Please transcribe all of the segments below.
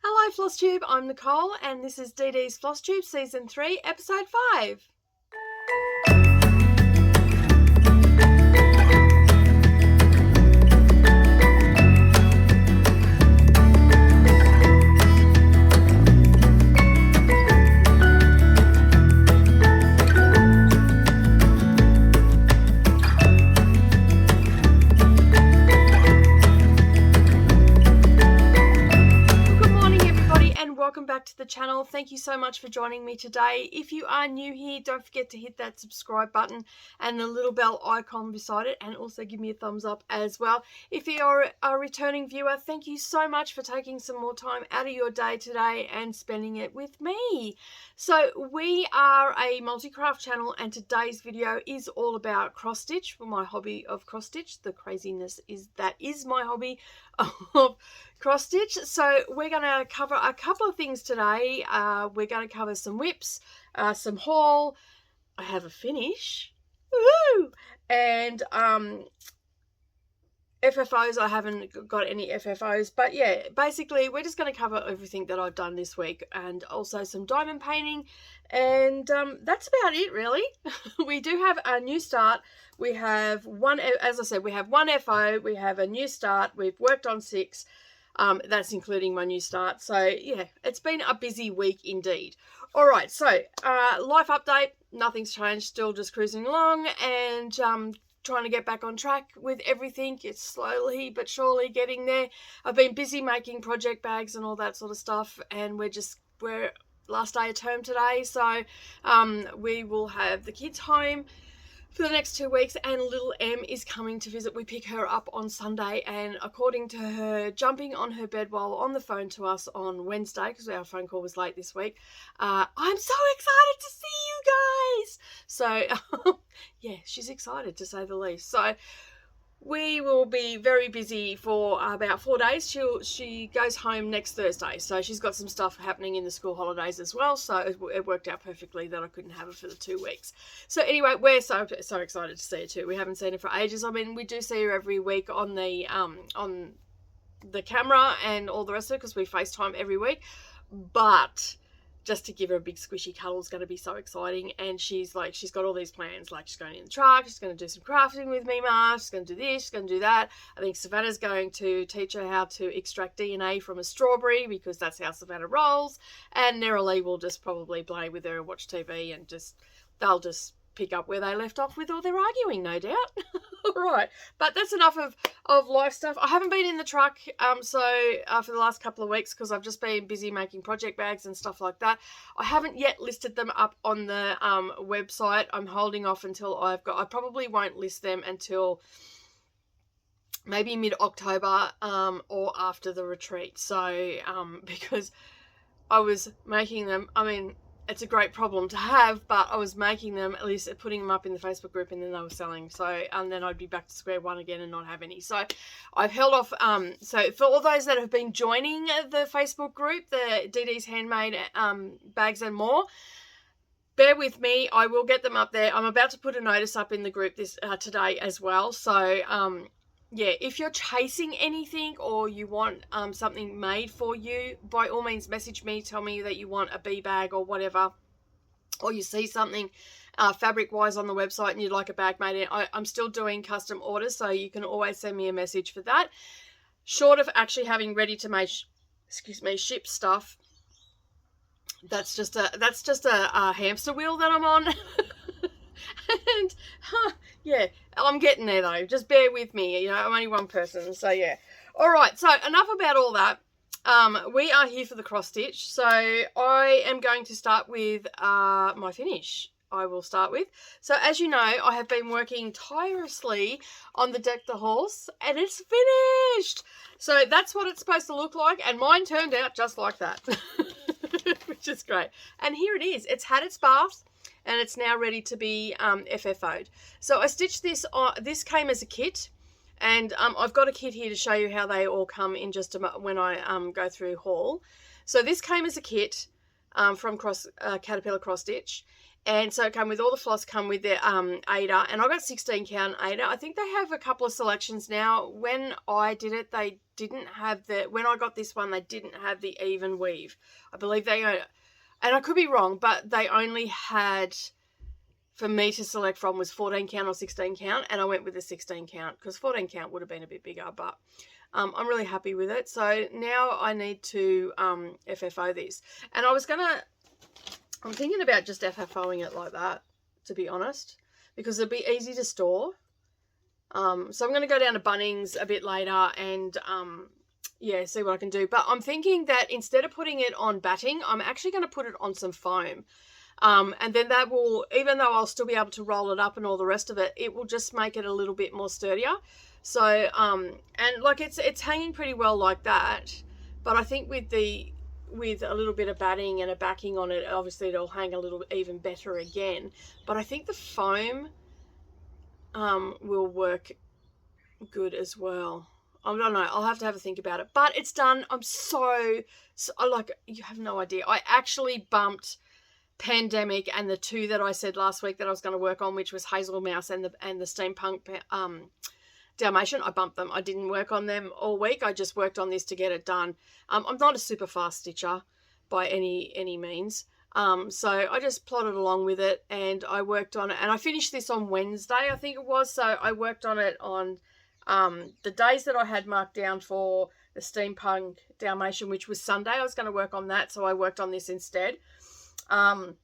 Hello Flosstube, I'm Nicole and this is DDs Flosstube Season 3, Episode 5. Welcome back to the channel. Thank you so much for joining me today. If you are new here, don't forget to hit that subscribe button and the little bell icon beside it, and also give me a thumbs up as well. If you're a returning viewer, thank you so much for taking some more time out of your day today and spending it with me. So we are a multi-craft channel and today's video is all about cross stitch, for my hobby of cross stitch. The craziness is that is my hobby of cross stitch. So we're going to cover a couple of things today. We're going to cover some whips, some haul. I have a finish, woohoo, and FFOs. I haven't got any FFOs, but yeah, basically we're just going to cover everything that I've done this week, and also some diamond painting, and that's about it really. We do have a new start. We have one, as I said, we have one FO, we have a new start, we've worked on 6. That's including my new start. So yeah, it's been a busy week indeed. All right, so life update, nothing's changed, still just cruising along and trying to get back on track with everything. It's slowly but surely getting there. I've been busy making project bags and all that sort of stuff, and we're last day of term today, so we will have the kids home for the next 2 weeks, and little Em is coming to visit. We pick her up on Sunday, and according to her jumping on her bed while on the phone to us on Wednesday, because our phone call was late this week, I'm so excited to see you guys. So yeah, she's excited to say the least. So we will be very busy for about 4 days. She goes home next Thursday, so she's got some stuff happening in the school holidays as well, so it worked out perfectly that I couldn't have her for the 2 weeks. So anyway, we're so excited to see her too. We haven't seen her for ages. I mean, we do see her every week on the camera and all the rest of it, because we FaceTime every week, but just to give her a big squishy cuddle is going to be so exciting. And she's got all these plans, like she's going in the truck, she's going to do some crafting with me, Ma, she's going to do this, she's going to do that. I think Savannah's going to teach her how to extract DNA from a strawberry, because that's how Savannah rolls, and Neroli will just probably play with her and watch TV, and they'll just pick up where they left off with all their arguing, no doubt. All right, but that's enough of life stuff. I haven't been in the truck for the last couple of weeks, because I've just been busy making project bags and stuff like that. I haven't yet listed them up on the website. I'm holding off until I probably won't list them until maybe mid-October or after the retreat. So because I was making them, I mean, it's a great problem to have, but I was making them, at least putting them up in the Facebook group, and then they were selling. So, and then I'd be back to square one again and not have any. So I've held off. So for all those that have been joining the Facebook group, the DD's Handmade Bags and More, bear with me. I will get them up there. I'm about to put a notice up in the group today as well. So, yeah, if you're chasing anything or you want something made for you, by all means message me, tell me that you want a bee bag or whatever, or you see something fabric wise on the website and you'd like a bag made in. I'm still doing custom orders, so you can always send me a message for that. Short of actually having ready to make ship stuff, that's just a hamster wheel that I'm on. And yeah, I'm getting there though. Just bear with me. You know, I'm only one person, so yeah. All right, so enough about all that. We are here for the cross stitch, so I am going to start with my finish. I will start with. So as you know, I have been working tirelessly on the Deck the Horse, and it's finished. So that's what it's supposed to look like, and mine turned out just like that, which is great. And here it is. It's had its bath, and it's now ready to be FFO'd. So I stitched this on. This came as a kit, and I've got a kit here to show you how they all come in just a moment when I go through haul. So this came as a kit from Caterpillar Cross Stitch, And so it came with all the floss, come with the Ada, and I got 16 count Ada. I think they have a couple of selections now. When I did it, they didn't have when I got this one, they didn't have the even weave. I believe and I could be wrong, but they only had, for me to select from, was 14 count or 16 count, and I went with the 16 count because 14 count would have been a bit bigger, but I'm really happy with it. So now I need to FFO this, and I'm thinking about just FFOing it like that, to be honest, because it'd be easy to store. So I'm going to go down to Bunnings a bit later and, yeah, see what I can do. But I'm thinking that instead of putting it on batting, I'm actually going to put it on some foam. And then that will, even though I'll still be able to roll it up and all the rest of it, it will just make it a little bit more sturdier. So, and like it's hanging pretty well like that. But I think with a little bit of batting and a backing on it, obviously it'll hang a little even better again. But I think the foam will work good as well. I don't know. I'll have to have a think about it. But it's done. I'm so like, you have no idea. I actually bumped Pandemic and the two that I said last week that I was going to work on, which was Hazel Mouse and the Steampunk Dalmatian. I bumped them. I didn't work on them all week. I just worked on this to get it done. I'm not a super fast stitcher by any means. So I just plodded along with it and I worked on it, and I finished this on Wednesday, I think it was. So I worked on it on the days that I had marked down for the Steampunk Dalmatian, which was Sunday. I was going to work on that, so I worked on this instead. And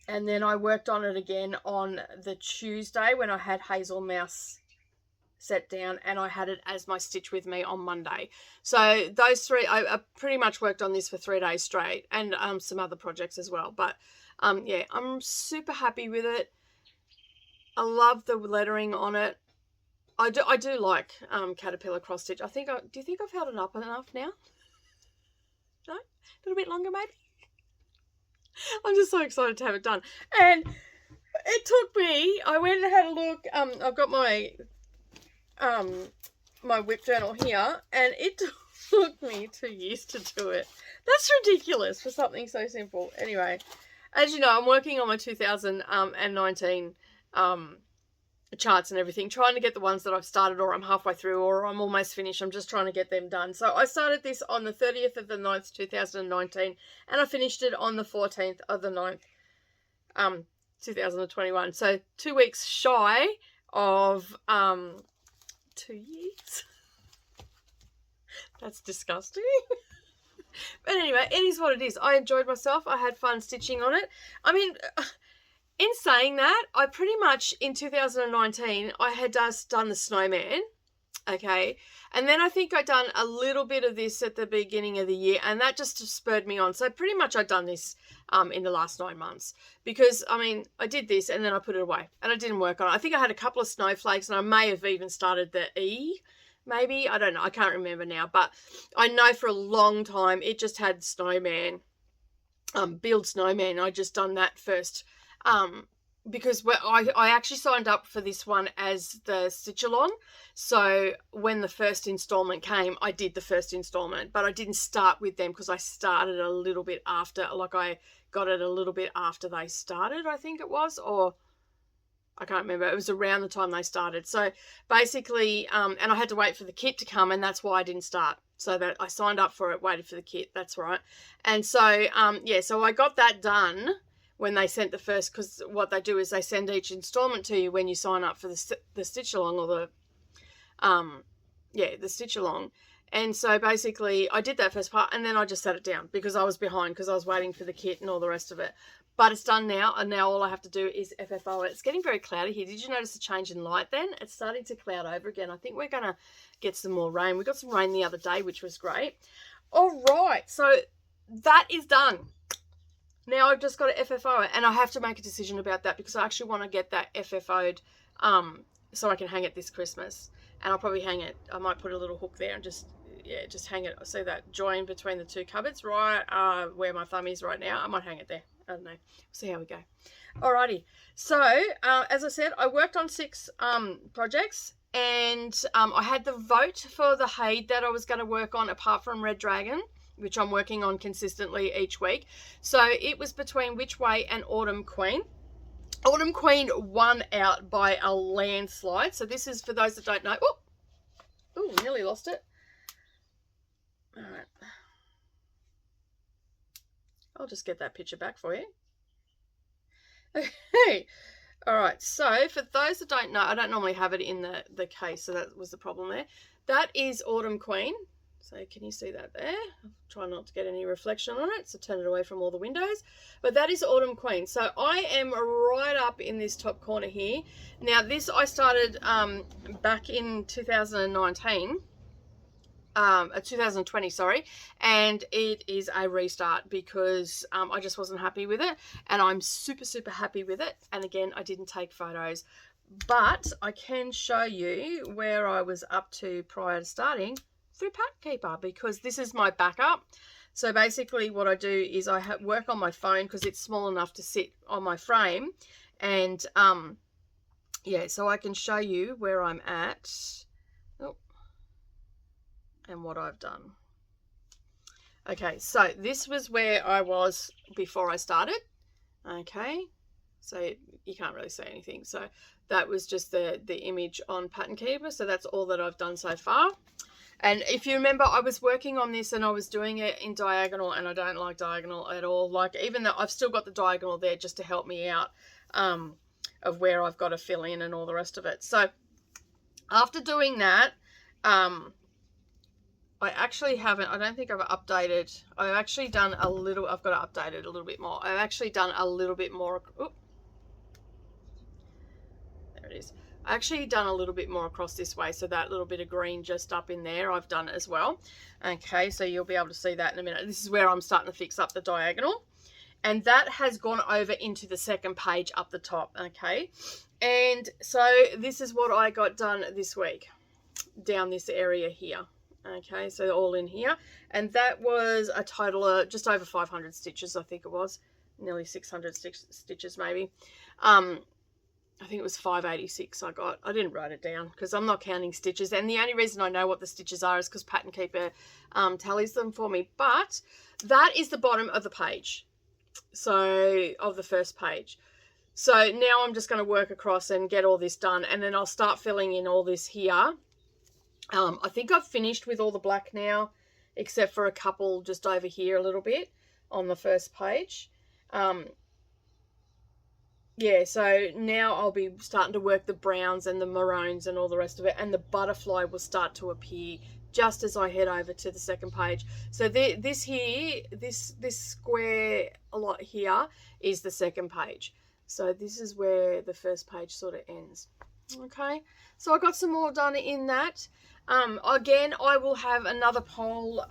then I worked on it again on the Tuesday when I had Hazel Mouse set down, and I had it as my stitch with me on Monday. So those three, I pretty much worked on this for 3 days straight, and some other projects as well. But yeah, I'm super happy with it. I love the lettering on it. I do like caterpillar cross stitch. Do you think I've held it up enough now? No? A little bit longer maybe? I'm just so excited to have it done. And it took me, I went and had a look. I've got my my whip journal here, and it took me 2 years to do it. That's ridiculous for something so simple. Anyway, as you know, I'm working on my 2019 charts and everything, trying to get the ones that I've started, or I'm halfway through, or I'm almost finished. I'm just trying to get them done. So I started this on the 30th of the 9th, 2019, and I finished it on the 14th of the 9th, 2021. So 2 weeks shy of 2 years. That's disgusting. But anyway, it is what it is. I enjoyed myself. I had fun stitching on it. I mean, in saying that, I pretty much, in 2019, I had just done the snowman, okay? And then I think I'd done a little bit of this at the beginning of the year, and that just spurred me on. So pretty much I'd done this in the last 9 months, because, I mean, I did this and then I put it away, and I didn't work on it. I think I had a couple of snowflakes, and I may have even started the E, maybe. I don't know. I can't remember now, but I know for a long time it just had snowman, build snowman. I just done that first. Because I actually signed up for this one as the stitch-along. So when the first installment came, I did the first installment, but I didn't start with them because I started a little bit after, like I got it a little bit after they started, I think it was, or I can't remember. It was around the time they started. So basically, and I had to wait for the kit to come, and that's why I didn't start. So that I signed up for it, waited for the kit. That's right. And so, yeah, so I got that done when they sent the first, because what they do is they send each installment to you when you sign up for the stitch along, or the stitch along. And so basically I did that first part, and then I just set it down because I was behind, because I was waiting for the kit and all the rest of it. But it's done now, and now all I have to do is FFO it. It's getting very cloudy here. Did you notice a change in light then? It's starting to cloud over again. I think we're going to get some more rain. We got some rain the other day, which was great. All right, so that is done. Now I've just got to FFO it, and I have to make a decision about that, because I actually want to get that FFO'd so I can hang it this Christmas. And I'll probably hang it, I might put a little hook there and just hang it. See that join between the two cupboards, right where my thumb is right now? I might hang it there. I don't know. See how we go. Alrighty. So, as I said, I worked on 6 projects, and I had the vote for the Haid that I was going to work on apart from Red Dragon, which I'm working on consistently each week. So it was between Which Way and Autumn Queen. Autumn Queen won out by a landslide. So this is, for those that don't know, oh, nearly lost it. All right. I'll just get that picture back for you. Okay. All right. So for those that don't know, I don't normally have it in the case, so that was the problem there. That is Autumn Queen. So can you see that there? I'll try not to get any reflection on it, so turn it away from all the windows. But that is Autumn Queen. So I am right up in this top corner here. Now this I started back in 2019. 2020, sorry, and it is a restart because I just wasn't happy with it, and I'm super happy with it. And again, I didn't take photos, but I can show you where I was up to prior to starting through Pattern Keeper, because this is my backup. So basically what I do is I work on my phone because it's small enough to sit on my frame, and yeah, so I can show you where I'm at. And what I've done. Okay, so this was where I was before I started. Okay, so you can't really see anything. So that was just the image on Pattern Keeper. So that's all that I've done so far. And if you remember, I was working on this and I was doing it in diagonal, and I don't like diagonal at all. Like, even though I've still got the diagonal there just to help me out of where I've got to fill in and all the rest of it. So after doing that, I actually haven't, I don't think I've updated. I've actually done a little, I've got to update it a little bit more. I've actually done a little bit more. Oop, there it is. I actually done a little bit more across this way. So that little bit of green just up in there, I've done as well. Okay, so you'll be able to see that in a minute. This is where I'm starting to fix up the diagonal. And that has gone over into the second page up the top. Okay. And so this is what I got done this week down this area here. Okay, so all in here, and that was a total of just over 500 stitches. I think it was nearly 600 stitches maybe. I think it was 586 I got. I didn't write it down because I'm not counting stitches, and the only reason I know what the stitches are is because Pattern Keeper tallies them for me. But that is the bottom of the page, so of the first page. So now I'm just going to work across and get all this done, and then I'll start filling in all this here. I think I've finished with all the black now, except for a couple just over here a little bit on the first page. Yeah, so now I'll be starting to work the browns and the maroons and all the rest of it, and the butterfly will start to appear just as I head over to the second page. So this here, this square a lot here is the second page. So this is where the first page sort of ends. Okay, so I got some more done in that. Again, I will have another poll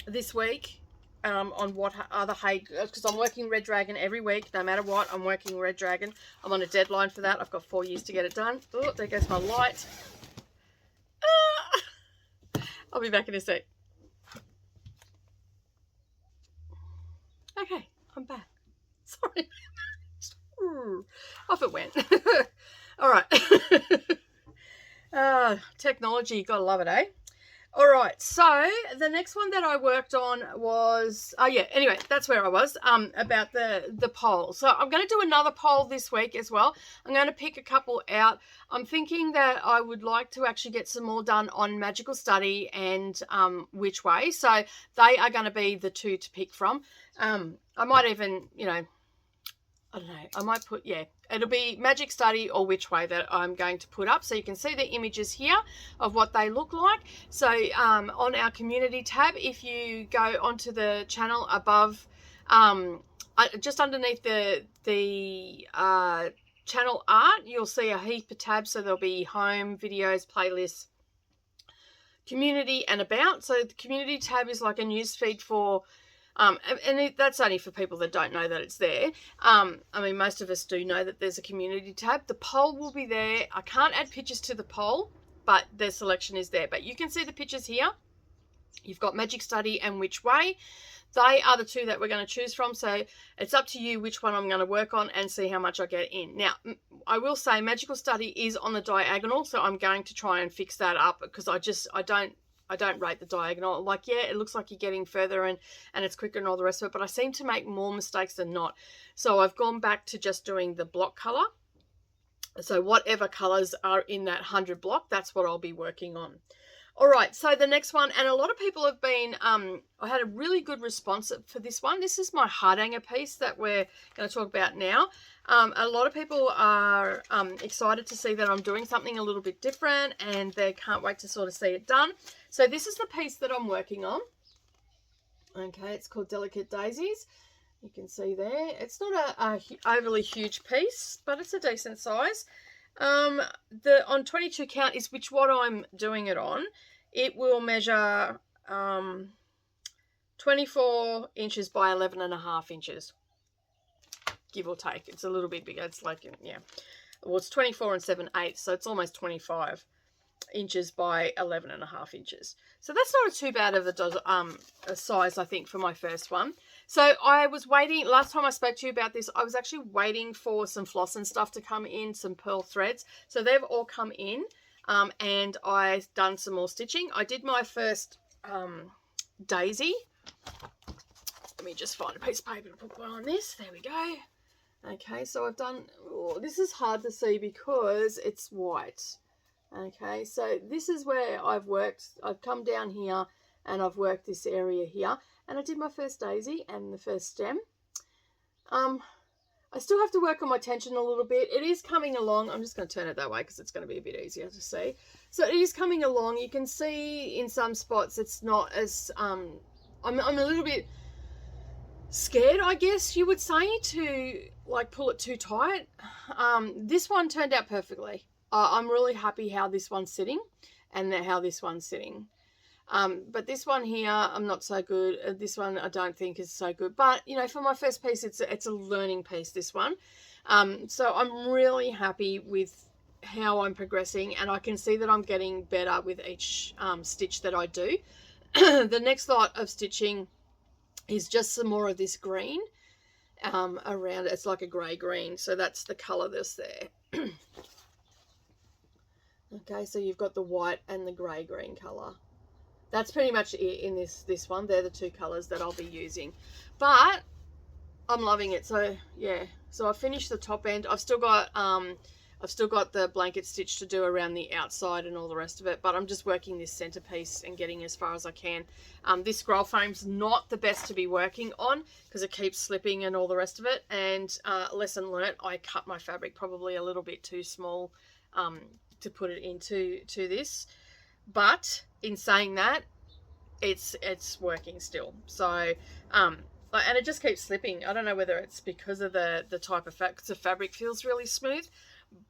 this week on what other hay, because I'm working Red Dragon every week, no matter what. I'm working Red Dragon. I'm on a deadline for that. I've got 4 years to get it done. Oh, there goes my light. I'll be back in a sec. Okay, I'm back. Sorry. Off it went. All right. Technology, you gotta love it, eh? All right, so the next one that I worked on was, anyway, that's where I was, about the poll. So I'm going to do another poll this week as well. I'm going to pick a couple out. I'm thinking that I would like to actually get some more done on Magical Study and Which Way. So they are going to be the two to pick from. I might even, I don't know, I might put, it'll be Magic Study or Which Way that I'm going to put up. So you can see the images here of what they look like. So on our community tab, if you go onto the channel above, just underneath the channel art, you'll see a heap of tabs. So there'll be home, videos, playlists, community, and about. So the community tab is like a news feed for that's only for people that don't know that it's there. I mean, most of us do know that there's a community tab. The poll will be there. I can't add pictures to the poll, but their selection is there. But you can see the pictures here. You've got Magic Study and Which Way. They are the two that we're going to choose from. So it's up to you which one I'm going to work on and see how much I get in. Now, I will say Magical Study is on the diagonal, so I'm going to try and fix that up because I I don't rate the diagonal. Like, yeah, it looks like you're getting further and it's quicker and all the rest of it, but I seem to make more mistakes than not. So I've gone back to just doing the block color. So whatever colors are in that 100 block, that's what I'll be working on. All right, so the next one, and a lot of people have been, I had a really good response for this one. This is my heart hanger piece that we're going to talk about now. A lot of people are excited to see that I'm doing something a little bit different, and they can't wait to sort of see it done. So this is the piece that I'm working on. Okay, it's called Delicate Daisies. You can see there. It's not a overly huge piece, but it's a decent size. On 22 count is what I'm doing it on. It will measure 24 inches by 11.5 inches, give or take. It's a little bit bigger. It's like, yeah, well, it's 24 and 7/8, so it's almost 25 inches by 11.5 inches. So that's not too bad of a size, I think, for my first one. So I was waiting, last time I spoke to you about this, I was actually waiting for some floss and stuff to come in, some pearl threads. So they've all come in, and I've done some more stitching. I did my first daisy. Let me just find a piece of paper to put one on this. There we go. Okay, so I've done, oh, this is hard to see because it's white. Okay, so this is where I've worked. I've come down here and I've worked this area here, and I did my first daisy and the first stem. I still have to work on my tension a little bit. It is coming along. I'm just going to turn it that way because it's going to be a bit easier to see. So it is coming along. You can see in some spots it's not as I'm a little bit scared, I guess you would say, to like pull it too tight. This one turned out perfectly. I'm really happy how this one's sitting and how this one's sitting. But this one here, I'm not so good. This one I don't think is so good. But, you know, for my first piece, it's a learning piece, this one. So I'm really happy with how I'm progressing, and I can see that I'm getting better with each stitch that I do. The next lot of stitching is just some more of this green around it. It's like a grey green, so that's the colour that's there. Okay, so you've got the white and the grey green colour. That's pretty much it in this one. They're the two colours that I'll be using. But I'm loving it. So yeah, so I finished the top end. I've still got the blanket stitch to do around the outside and all the rest of it, but I'm just working this centerpiece and getting as far as I can. This scroll frame's not the best to be working on because it keeps slipping and all the rest of it. And lesson learnt, I cut my fabric probably a little bit too small to put it into this. But in saying that, it's working still. So and it just keeps slipping. I don't know whether it's because of the type of fabric. The fabric feels really smooth.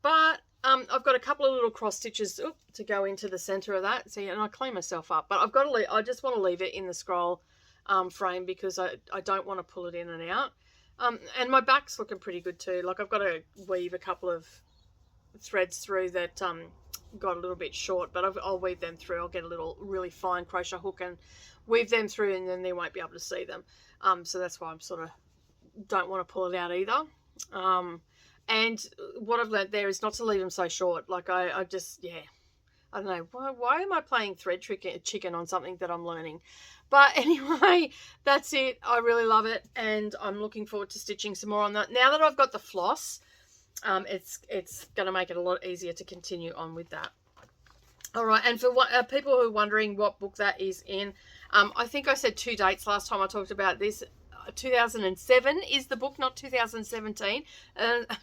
But I've got a couple of little cross stitches to go into the center of that. See, and I clean myself up, but I've got to I just want to leave it in the scroll frame because I don't want to pull it in and out. And my back's looking pretty good too. Like I've got to weave a couple of threads through that got a little bit short, but I'll weave them through. I'll get a little really fine crochet hook and weave them through, and then they won't be able to see them. So that's why I'm sort of don't want to pull it out either. And what I've learned there is not to leave them so short. Like I just, yeah, I don't know. Why am I playing thread chicken on something that I'm learning? But anyway, that's it. I really love it, and I'm looking forward to stitching some more on that. Now that I've got the floss, it's going to make it a lot easier to continue on with that. All right, and for people who are wondering what book that is in, I think I said 2 dates last time I talked about this. 2007 is the book, not 2017.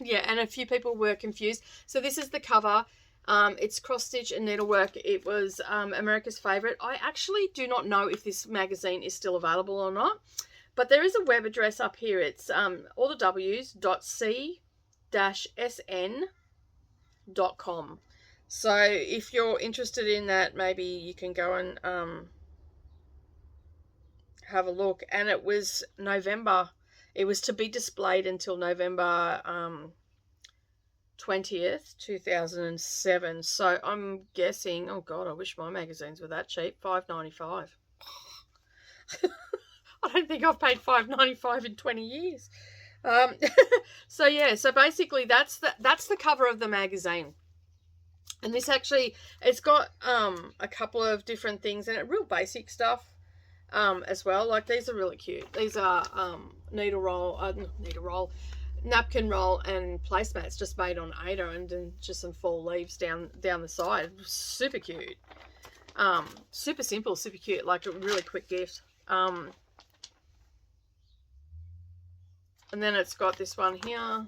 Yeah, and a few people were confused. So this is the cover. It's cross stitch and needlework. It was America's favorite. I actually do not know if this magazine is still available or not, but there is a web address up here. It's all the w's.c-sn.com. So if you're interested in that, maybe you can go and have a look. And it was November. It was to be displayed until November 20th, 2007. So I'm guessing, oh God, I wish my magazines were that cheap. $5.95. I don't think I've paid $5.95 in 20 years. So yeah, so basically that's the cover of the magazine. And this actually, it's got a couple of different things in it, real basic stuff as well. Like these are really cute. These are napkin roll and placemats just made on Ada, and then just some fall leaves down the side. Super cute. Super simple, super cute, like a really quick gift. And then it's got this one here.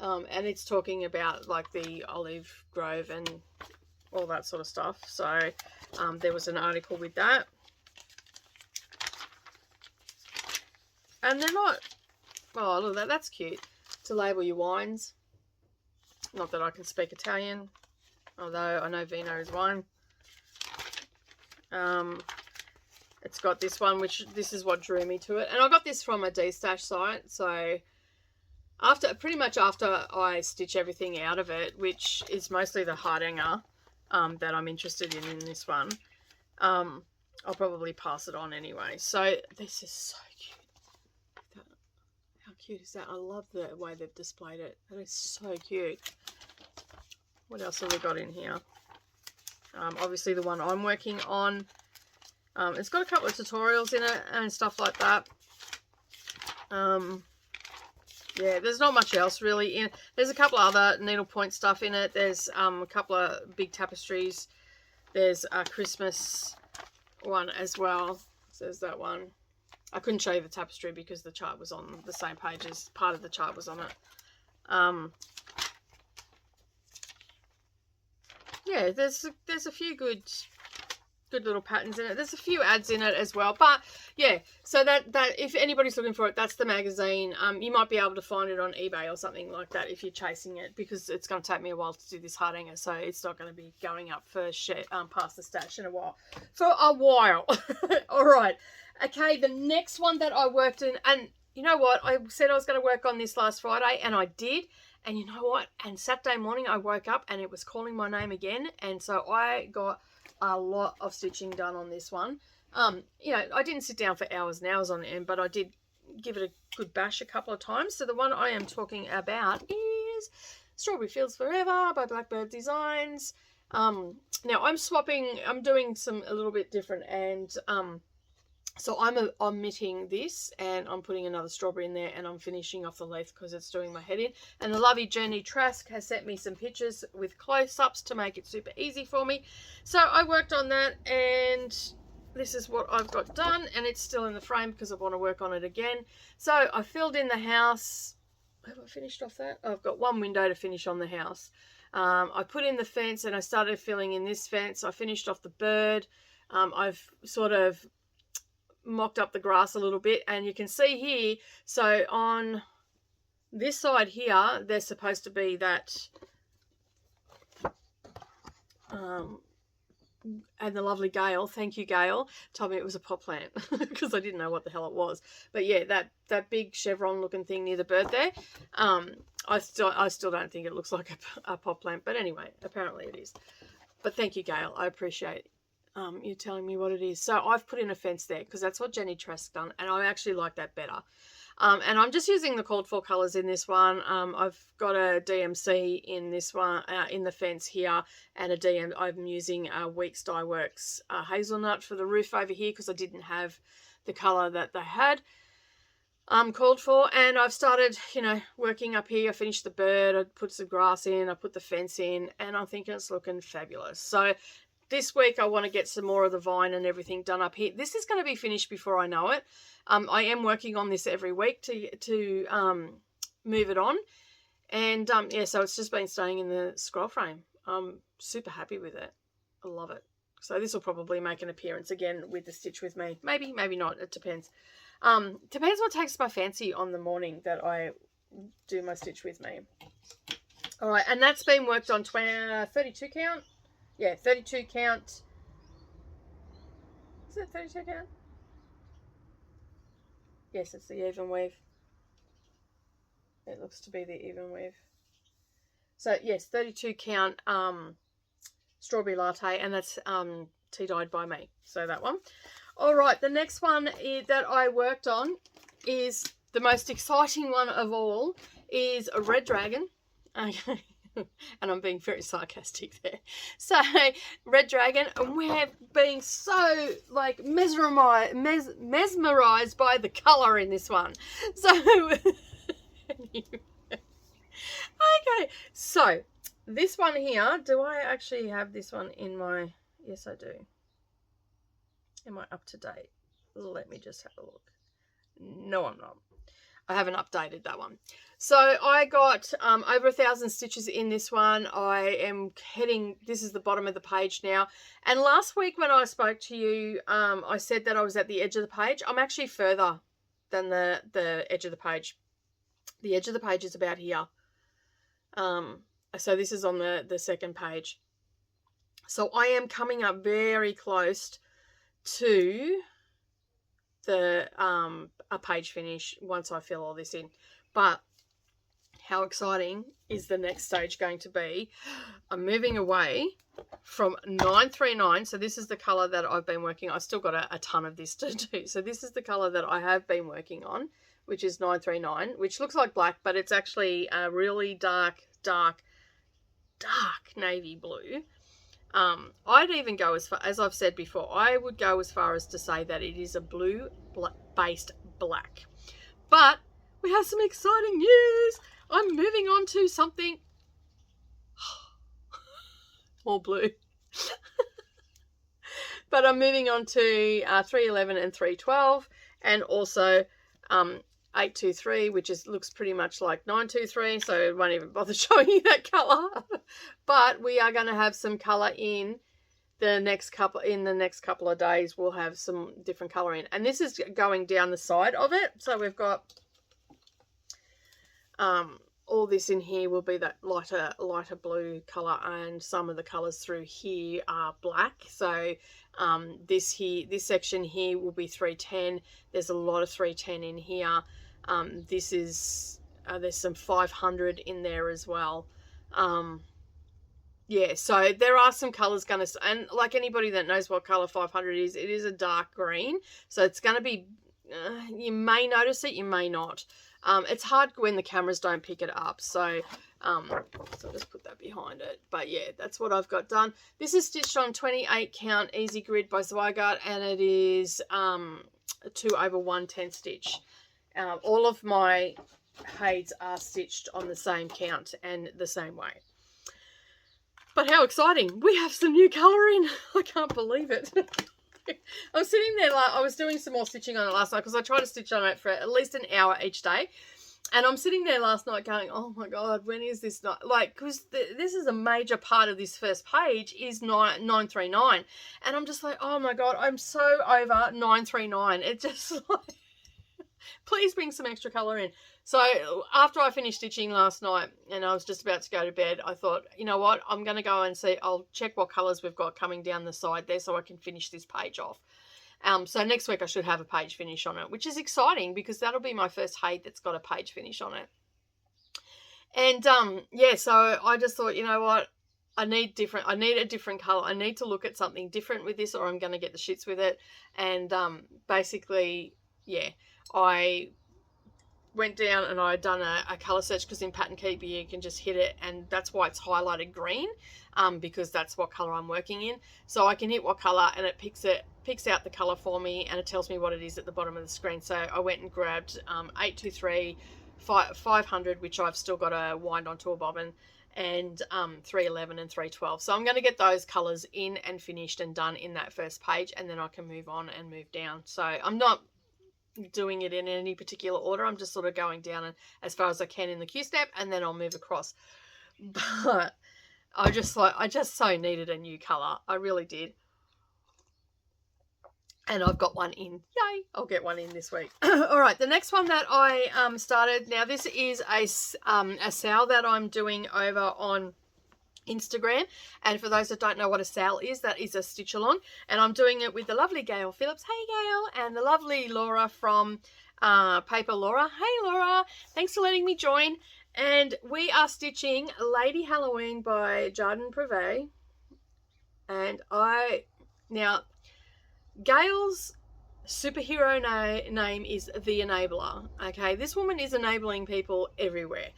And it's talking about like the olive grove and all that sort of stuff. So there was an article with that. And they're not, oh, look at that, that's cute. To label your wines. Not that I can speak Italian, although I know vino is wine. It's got this one, which this is what drew me to it. And I got this from a D-Stash site. So pretty much after I stitch everything out of it, which is mostly the heart hanger that I'm interested in this one, I'll probably pass it on anyway. So this is so cute. How cute is that? I love the way they've displayed it. That is so cute. What else have we got in here? Obviously the one I'm working on. It's got a couple of tutorials in it and stuff like that. Yeah, there's not much else really in. There's a couple of other needlepoint stuff in it. There's a couple of big tapestries. There's a Christmas one as well. So there's that one. I couldn't show you the tapestry because the chart was on the same page as part of the chart was on it. Yeah, there's a few good little patterns in it. There's a few ads in it as well, but yeah, so that if anybody's looking for it, that's the magazine. You might be able to find it on eBay or something like that if you're chasing it, because it's going to take me a while to do this heart hanger, so it's not going to be going up for past the stash in a while. All right, okay, the next one that I worked in, and you know what, I said I was going to work on this last Friday, and I did. And you know what, and Saturday morning I woke up and it was calling my name again, and so I got a lot of stitching done on this one. You know, I didn't sit down for hours and hours on end, but I did give it a good bash a couple of times. So the one I am talking about is Strawberry Fields Forever by Blackbird Designs. Now I'm doing a little bit different, and so I'm omitting this, and I'm putting another strawberry in there, and I'm finishing off the leaf because it's doing my head in. And the lovely Jenny Trask has sent me some pictures with close-ups to make it super easy for me. So I worked on that, and this is what I've got done, and it's still in the frame because I want to work on it again. So I filled in the house. Have I finished off that? I've got one window to finish on the house. I put in the fence, and I started filling in this fence. I finished off the bird. I've sort of mocked up the grass a little bit, and you can see here, so on this side here there's supposed to be that and the lovely Gail, thank you Gail, told me it was a pot plant because I didn't know what the hell it was, but yeah, that big chevron looking thing near the bird there, I still don't think it looks like a pot plant, but anyway, apparently it is. But thank you Gail, I appreciate you telling me what it is. So I've put in a fence there because that's what Jenny Trask done, and I actually like that better. And I'm just using the called for colours in this one. I've got a DMC in this one, in the fence here, and I'm using Weeks Dye Works hazelnut for the roof over here because I didn't have the colour that they had called for. And I've started, you know, working up here. I finished the bird, I put some grass in, I put the fence in, and I'm thinking it's looking fabulous. So this week I want to get some more of the vine and everything done up here. This is going to be finished before I know it. I am working on this every week to move it on. And yeah, so it's just been staying in the scroll frame. I'm super happy with it. I love it. So this will probably make an appearance again with the Stitch With Me. Maybe, maybe not. It depends. Depends what takes my fancy on the morning that I do my Stitch With Me. All right, and that's been worked on 32 count. Yeah, 32 count. Is it 32 count? Yes, it's the even weave. It looks to be the even weave. So yes, 32 count strawberry latte, and that's tea dyed by me. So that one. All right, the next one that I worked on is the most exciting one of all. Is a red dragon. Okay. And I'm being very sarcastic there. So, Red Dragon, and we're being so, like, mesmerized by the colour in this one. So, okay, so, this one here, do I actually have this one in my, yes I do. Am I up to date? Let me just have a look. No, I'm not. I haven't updated that one. So I got over 1,000 stitches in this one. I am heading, this is the bottom of the page now. And last week when I spoke to you, I said that I was at the edge of the page. I'm actually further than the edge of the page. The edge of the page is about here. So this is on the second page. So I am coming up very close to the a page finish once I fill all this in. But how exciting is the next stage going to be? I'm moving away from 939. So this is the color that I've been working on. I've still got a ton of this to do. So this is the color that I have been working on, which is 939, which looks like black, but it's actually a really dark navy blue. I'd even go as far, as I've said before, I would go as far as to say that it is a blue-based black. But we have some exciting news. I'm moving on to something more blue. But I'm moving on to 311 and 312, and also 823, which looks pretty much like 923, so I won't even bother showing you that colour. But we are going to have some colour in the next couple of days. We'll have some different colour in, and this is going down the side of it. So we've got all this in here will be that lighter blue colour, and some of the colours through here are black. So this section here will be 310. There's a lot of 310 in here. This is there's some 500 in there as well. Yeah, so there are some colours going to, and like anybody that knows what colour 500 is, it is a dark green. So it's going to be, you may notice it, you may not. It's hard when the cameras don't pick it up. So I'll just put that behind it. But yeah, that's what I've got done. This is stitched on 28 count Easy Grid by Zweigart, and it is 2/110 stitch. All of my heids are stitched on the same count and the same way. But how exciting. We have some new colour in. I can't believe it. I was sitting there, like, I was doing some more stitching on it last night because I try to stitch on it for at least an hour each day. And I'm sitting there last night going, oh my God, when is this night? Like, because this is a major part of this first page is 939. And I'm just like, oh my God, I'm so over 939. It just like, please bring some extra colour in. So after I finished stitching last night and I was just about to go to bed, I thought, you know what, I'm going to go and see, I'll check what colours we've got coming down the side there so I can finish this page off. So next week I should have a page finish on it, which is exciting because that'll be my first height that's got a page finish on it. And yeah, so I just thought, you know what, I need a different colour. I need to look at something different with this or I'm going to get the shits with it. And basically, yeah, I went down and I had done a colour search because in Pattern Keeper you can just hit it, and that's why it's highlighted green, because that's what colour I'm working in. So I can hit what colour and it picks out the colour for me, and it tells me what it is at the bottom of the screen. So I went and grabbed 823, 500, which I've still got to wind onto a bobbin, and 311 and 312. So I'm going to get those colours in and finished and done in that first page, and then I can move on and move down. So I'm not doing it in any particular order. I'm just sort of going down and as far as I can in the Q-step, and then I'll move across. But I just so needed a new colour. I really did. And I've got one in. Yay! I'll get one in this week. All right, the next one that I started. Now this is a sale that I'm doing over on Instagram, and for those that don't know what a sale is, that is a stitch along, and I'm doing it with the lovely Gail Phillips, hey Gail, and the lovely Laura from Paper Laura, hey Laura, thanks for letting me join. And we are stitching Lady Halloween by Jardin Privé, and now Gail's superhero name is The Enabler. Okay, this woman is enabling people everywhere.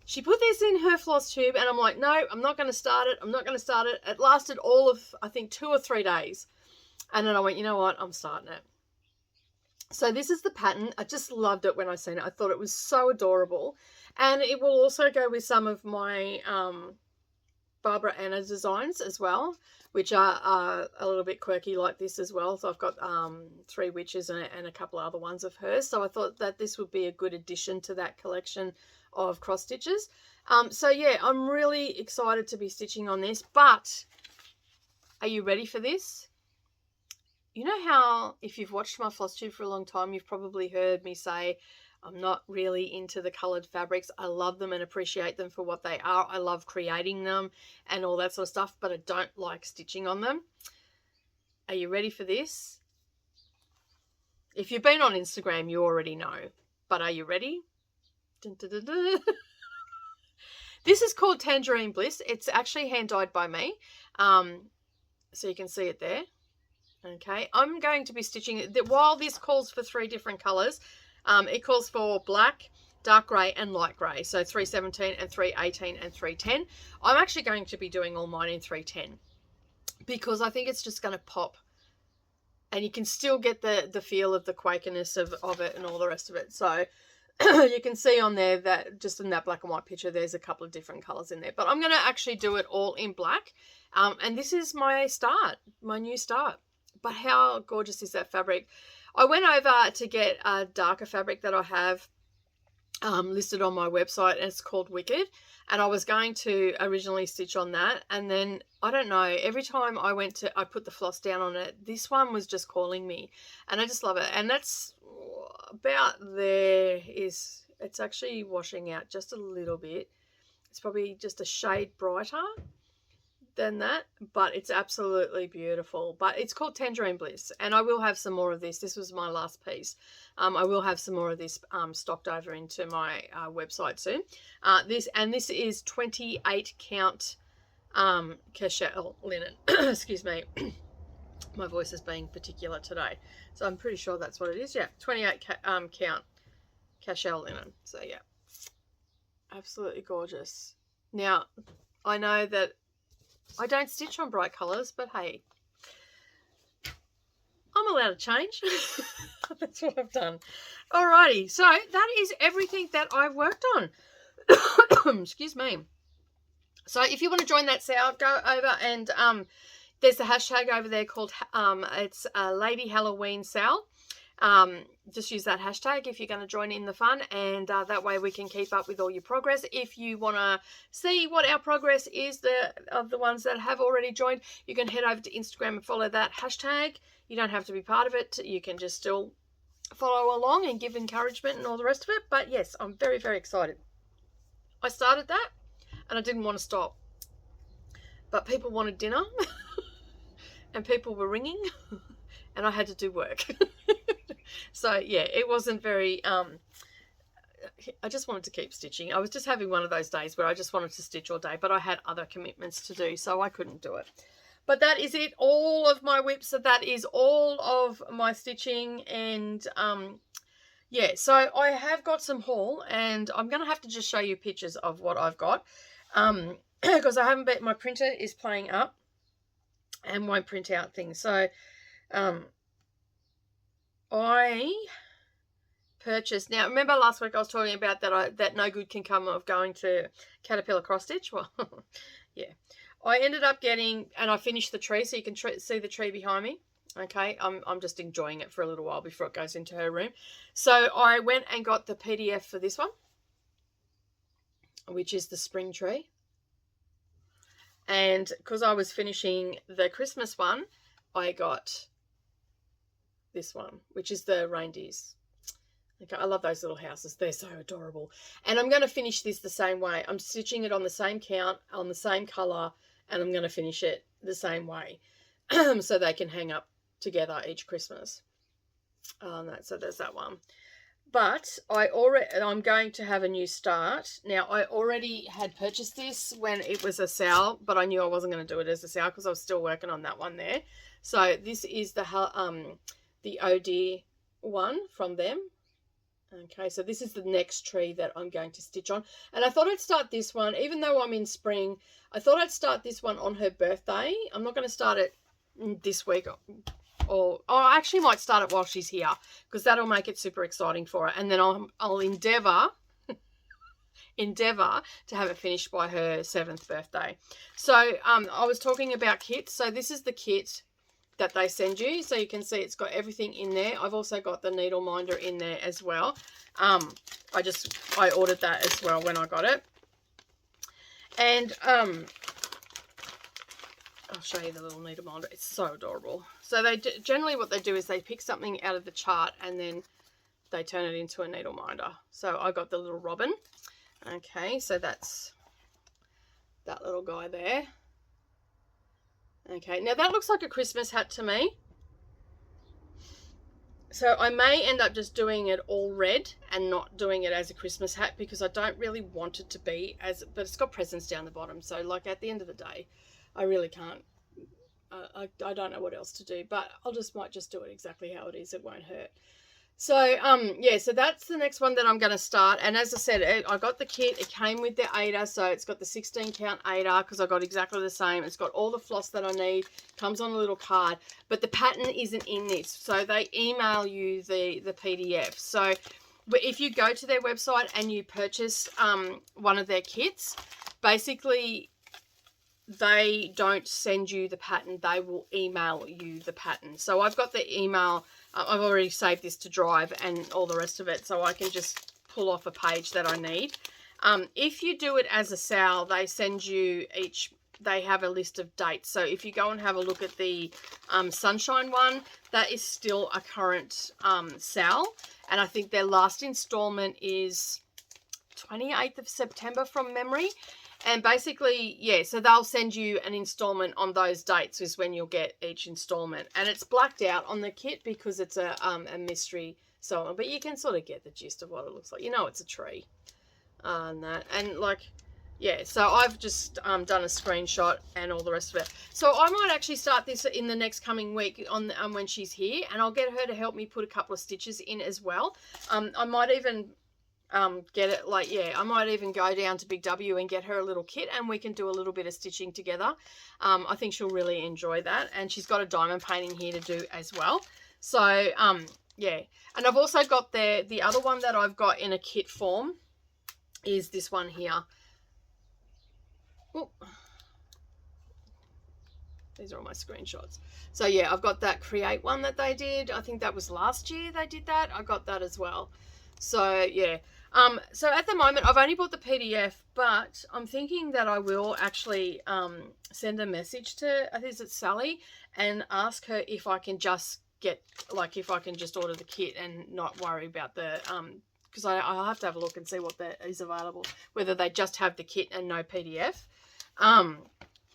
she put this in her floss tube, and I'm like, no, I'm not going to start it. I'm not going to start it. It lasted all of, I think, 2 or 3 days. And then I went, you know what? I'm starting it. So this is the pattern. I just loved it when I seen it. I thought it was so adorable. And it will also go with some of my Barbara Anna designs as well, which are a little bit quirky like this as well. So I've got 3 witches and a couple of other ones of hers. So I thought that this would be a good addition to that collection of cross stitches. So yeah, I'm really excited to be stitching on this. But are you ready for this? You know how if you've watched my floss tube for a long time, you've probably heard me say I'm not really into the coloured fabrics. I love them and appreciate them for what they are. I love creating them and all that sort of stuff, but I don't like stitching on them. Are you ready for this? If you've been on Instagram, you already know, but are you ready? Dun, dun, dun, dun. This is called Tangerine Bliss. It's actually hand dyed by me. So you can see it there. Okay, I'm going to be stitching it. While this calls for 3 different colours, it calls for black, dark grey and light grey. So 317 and 318 and 310. I'm actually going to be doing all mine in 310 because I think it's just going to pop. And you can still get the feel of the quakiness of it and all the rest of it. So you can see on there that just in that black and white picture, there's a couple of different colours in there. But I'm going to actually do it all in black. And this is my start, my new start. But how gorgeous is that fabric? I went over to get a darker fabric that I have listed on my website, and it's called Wicked. And I was going to originally stitch on that. And then, I don't know, every time I put the floss down on it, this one was just calling me. And I just love it. And that's about there it's actually washing out just a little bit. It's probably just a shade brighter than that, but it's absolutely beautiful. But it's called Tangerine Bliss, and I will have some more of this. This was my last piece. I will have some more of this stocked over into my website soon. This is 28 count cashel linen. Excuse me, my voice is being particular today, so I'm pretty sure that's what it is. Yeah, 28 count cashel linen. So yeah, absolutely gorgeous. Now I know that I don't stitch on bright colours, but hey, I'm allowed to change. That's what I've done. Alrighty, so that is everything that I've worked on. Excuse me. So if you want to join that sale, go over and there's a hashtag over there called it's Lady Halloween Sale. Just use that hashtag if you're going to join in the fun, and that way we can keep up with all your progress. If you want to see what our progress is of the ones that have already joined, you can head over to Instagram and follow that hashtag. You don't have to be part of it. You can just still follow along and give encouragement and all the rest of it. But yes, I'm very, very excited. I started that and I didn't want to stop, but people wanted dinner and people were ringing and I had to do work. So yeah, it wasn't very I just wanted to keep stitching. I was just having one of those days where I just wanted to stitch all day, but I had other commitments to do, so I couldn't do it. But that is it, all of my whips. So that is all of my stitching. And yeah, so I have got some haul, and I'm going to have to just show you pictures of what I've got, because I haven't my printer is playing up and won't print out things. So I purchased, now remember last week I was talking about that no good can come of going to Caterpillar cross stitch. Well, yeah, I ended up getting, and I finished the tree, so you can see the tree behind me. Okay, I'm just enjoying it for a little while before it goes into her room. So I went and got the PDF for this one, which is the spring tree. And because I was finishing the Christmas one, I got this one, which is the reindeers. Okay, I love those little houses. They're so adorable. And I'm going to finish this the same way. I'm stitching it on the same count, on the same colour, and I'm going to finish it the same way so they can hang up together each Christmas. So there's that one. But I'm going to have a new start. Now, I already had purchased this when it was a sale, but I knew I wasn't going to do it as a sale because I was still working on that one there. So this is the OD one from them. Okay, so this is the next tree that I'm going to stitch on. And I thought I'd start this one, even though I'm in spring, I thought I'd start this one on her birthday. I'm not going to start it this week, or I actually might start it while she's here, because that'll make it super exciting for her. And then I'll endeavour to have it finished by her 7th birthday. So I was talking about kits. So this is the kit that they send you, so you can see it's got everything in there. I've also got the needle minder in there as well. I ordered that as well when I got it. And I'll show you the little needle minder. It's so adorable. So they generally what they do is they pick something out of the chart and then they turn it into a needle minder. So I got the little robin. Okay, so that's that little guy there. Okay, now that looks like a Christmas hat to me. So I may end up just doing it all red and not doing it as a Christmas hat, because I don't really want it to be as, but it's got presents down the bottom. So like at the end of the day, I really can't, I don't know what else to do, but might just do it exactly how it is. It won't hurt. So, yeah, so that's the next one that I'm going to start. And as I said, I got the kit. It came with the aider. So it's got the 16 count aider, because I got exactly the same. It's got all the floss that I need. Comes on a little card. But the pattern isn't in this. So they email you the PDF. So if you go to their website and you purchase one of their kits, basically they don't send you the pattern. They will email you the pattern. So I've got the email. I've already saved this to Drive and all the rest of it, so I can just pull off a page that I need. If you do it as a SAL, they send you they have a list of dates. So if you go and have a look at the Sunshine one, that is still a current SAL. And I think their last installment is 28th of September from memory. And basically, yeah, so they'll send you an installment on those dates is when you'll get each installment. And it's blacked out on the kit because it's a mystery sewing, but you can sort of get the gist of what it looks like. You know, it's a tree and that. And like, yeah, so I've just done a screenshot and all the rest of it. So I might actually start this in the next coming week on when she's here, and I'll get her to help me put a couple of stitches in as well. I might even get it, like, yeah, I might even go down to Big W and get her a little kit, and we can do a little bit of stitching together. I think she'll really enjoy that. And she's got a diamond painting here to do as well. So yeah, and I've also got the other one that I've got in a kit form is this one here. Ooh. These are all my screenshots. So yeah, I've got that Create one that they did. I think that was last year they did that. I got that as well. So yeah, so at the moment I've only bought the PDF, but I'm thinking that I will actually send a message to, I think it's Sally, and ask her if I can just get, like, if I can just order the kit and not worry about the because I'll have to have a look and see what that is available, whether they just have the kit and no PDF,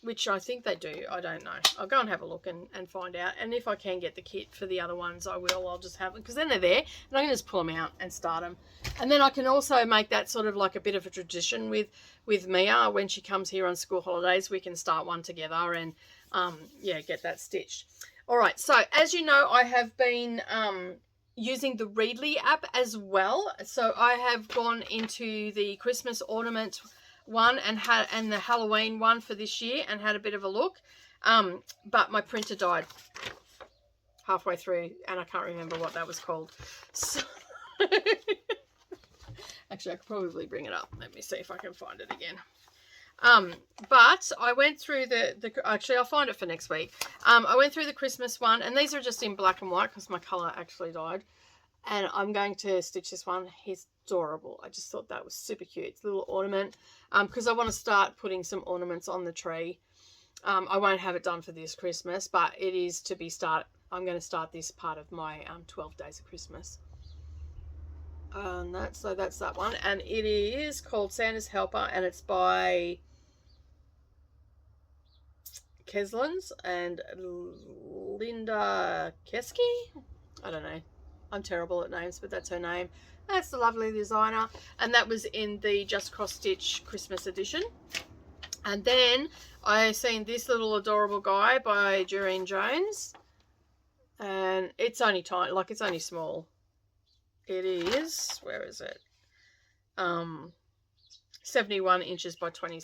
which I think they do. I don't know. I'll go and have a look and find out. And if I can get the kit for the other ones, I will. I'll just have them, because then they're there and I can just pull them out and start them. And then I can also make that sort of like a bit of a tradition with Mia. When she comes here on school holidays, we can start one together and yeah, get that stitched. All right, so as you know, I have been using the Reedly app as well. So I have gone into the Christmas ornament one and the Halloween one for this year and had a bit of a look, but my printer died halfway through and I can't remember what that was called. So actually I could probably bring it up. Let me see if I can find it again. But I went through actually I'll find it for next week. I went through the Christmas one, and these are just in black and white because my color actually died. And I'm going to stitch this one. He's adorable. I just thought that was super cute. It's a little ornament, because I want to start putting some ornaments on the tree. I won't have it done for this Christmas, but it is to be started. I'm going to start this part of my 12 days of Christmas. So that's that one, and it is called Santa's Helper, and it's by Keslins and Linda Keski. I don't know. I'm terrible at names, but that's her name. That's the lovely designer. And that was in the Just Cross Stitch Christmas edition. And then I seen this little adorable guy by Doreen Jones. And it's only tiny, like it's only small. It is, where is it? 71 inches by 20,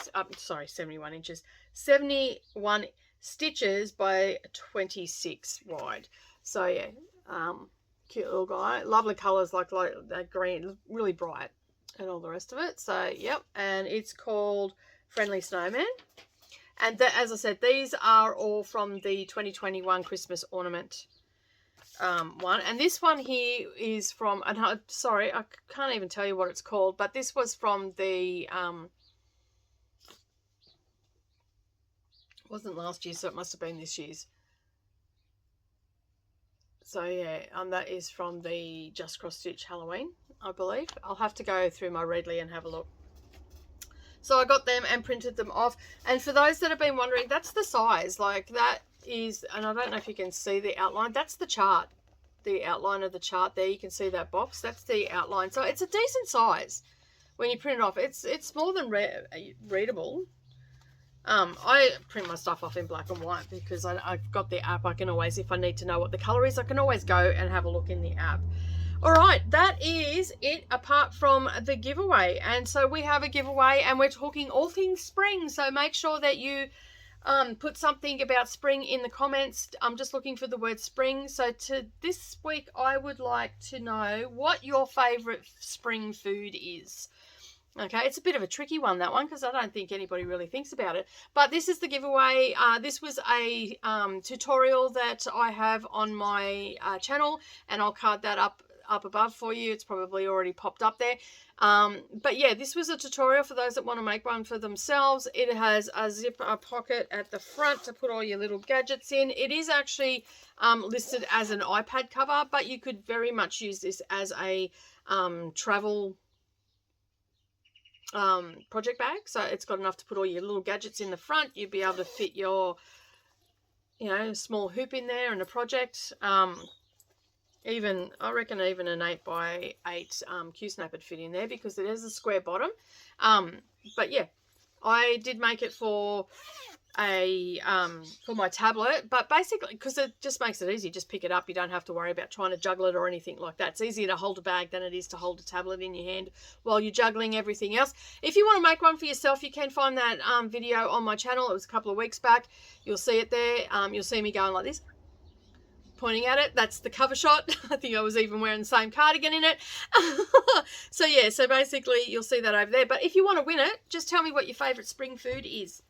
71 inches. 71 stitches by 26 wide. So yeah, cute little guy. Lovely colours like that green, really bright, and all the rest of it. So yep, and it's called Friendly Snowman. And as I said, these are all from the 2021 Christmas ornament one. And this one here is from, and sorry, I can't even tell you what it's called, but this was from the, wasn't last year, so it must have been this year's. So yeah, that is from the Just Cross Stitch Halloween, I believe. I'll have to go through my Readly and have a look. So I got them and printed them off. And for those that have been wondering, that's the size. Like that is, and I don't know if you can see the outline. That's the chart, the outline of the chart there. You can see that box. That's the outline. So it's a decent size when you print it off. It's more than readable. I print my stuff off in black and white because I've got the app. I can always, if I need to know what the colour is, I can always go and have a look in the app. All right, that is it apart from the giveaway. And so we have a giveaway and we're talking all things spring. So make sure that you put something about spring in the comments. I'm just looking for the word spring. So this week, I would like to know what your favourite spring food is. Okay, it's a bit of a tricky one, that one, because I don't think anybody really thinks about it. But this is the giveaway. This was a tutorial that I have on my channel, and I'll card that up above for you. It's probably already popped up there. But yeah, this was a tutorial for those that want to make one for themselves. It has a zipper pocket at the front to put all your little gadgets in. It is actually listed as an iPad cover, but you could very much use this as a travel project bag. So it's got enough to put all your little gadgets in the front. You'd be able to fit your, you know, small hoop in there and a project. Even, I reckon even an 8x8 Q-snap would fit in there because it has a square bottom. But yeah, I did make it for my tablet, but basically because it just makes it easy. Just pick it up. You don't have to worry about trying to juggle it or anything like that. It's easier to hold a bag than it is to hold a tablet in your hand while you're juggling everything else. If you want to make one for yourself, you can find that video on my channel. It was a couple of weeks back. You'll see it there. You'll see me going like this, pointing at it. That's the cover shot. I think I was even wearing the same cardigan in it. So yeah, so basically you'll see that over there. But if you want to win it, just tell me what your favorite spring food is.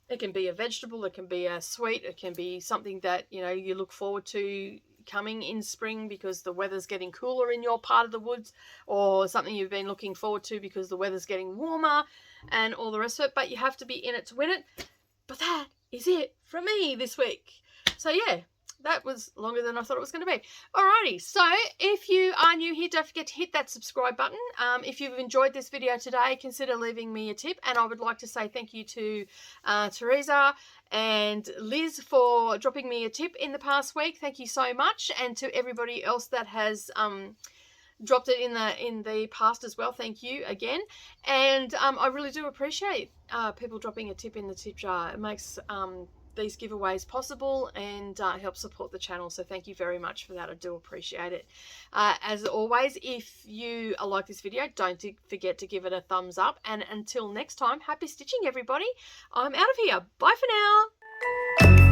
It can be a vegetable, it can be a sweet, it can be something that, you know, you look forward to coming in spring because the weather's getting cooler in your part of the woods, or something you've been looking forward to because the weather's getting warmer and all the rest of it. But you have to be in it to win it. But that is it from me this week. So yeah, that was longer than I thought it was going to be. Alrighty, so if you are new here, don't forget to hit that subscribe button. If you've enjoyed this video today, consider leaving me a tip. And I would like to say thank you to Teresa and Liz for dropping me a tip in the past week. Thank you so much. And to everybody else that has dropped it in the past as well, thank you again. And I really do appreciate people dropping a tip in the tip jar. It makes these giveaways possible and help support the channel, so thank you very much for that. I do appreciate it. As always, if you like this video, don't forget to give it a thumbs up, and until next time, happy stitching everybody. I'm out of here. Bye for now.